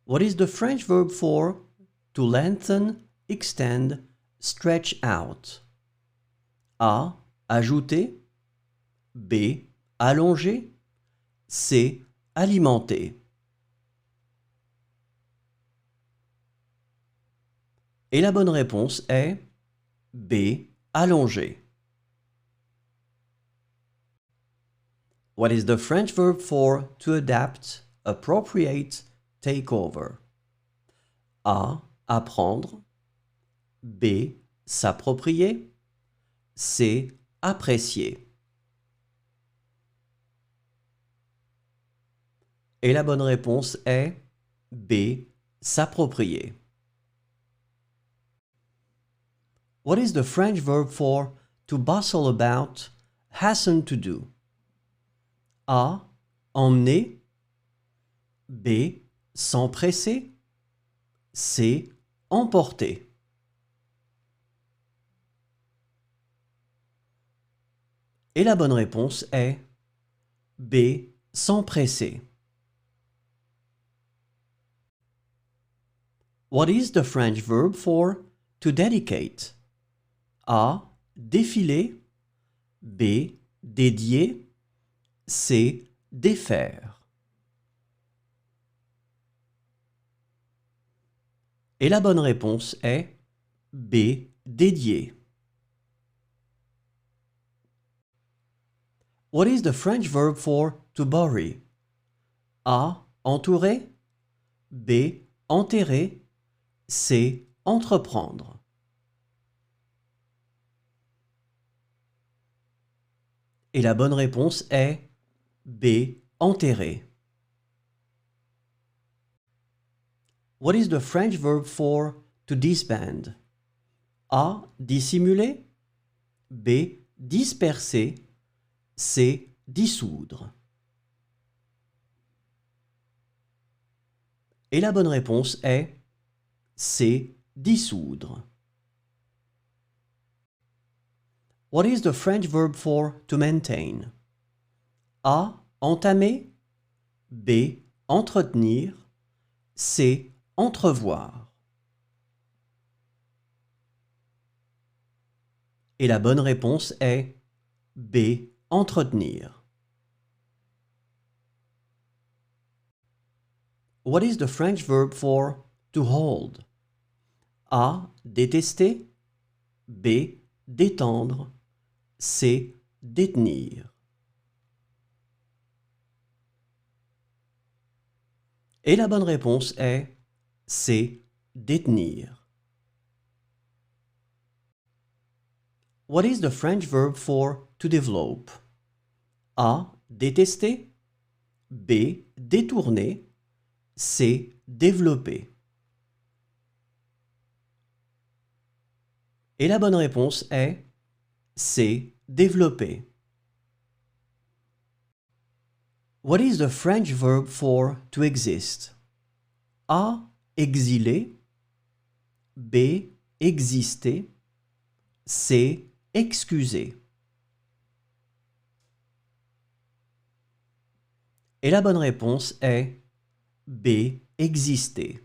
What is the French verb for to lengthen, extend, stretch out? A. Ajouter. B. Allonger. C. Alimenter. Et la bonne réponse est B. Allonger. What is the French verb for to adapt, appropriate, take over? A. Apprendre. B. S'approprier. C. Apprécier. Et la bonne réponse est B. S'approprier. What is the French verb for to bustle about, hasten to do? A. Emmener. B. S'empresser. C. Emporter. Et la bonne réponse est B. S'empresser. What is the French verb for to dedicate? A. Défiler. B. Dédier. C. Défaire. Et la bonne réponse est B. Dédier. What is the French verb for to bury? A. Entourer. B. Enterrer. C. Entreprendre. Et la bonne réponse est B. Enterrer. What is the French verb for to disband? A. Dissimuler. B. Disperser. C. Dissoudre. Et la bonne réponse est C. Dissoudre. What is the French verb for to maintain? A. Entamer. B. Entretenir. C. Entrevoir. Et la bonne réponse est B. Entretenir. What is the French verb for to hold? A. Détester. B. Détendre. C. Détenir. Et la bonne réponse est C. Détenir. What is the French verb for to develop? A. Détester. B. Détourner. C. Développer. Et la bonne réponse est C. Développer. What is the French verb for to exist? A. Exiler. B. Exister. C. Excuser. Et la bonne réponse est B. Exister.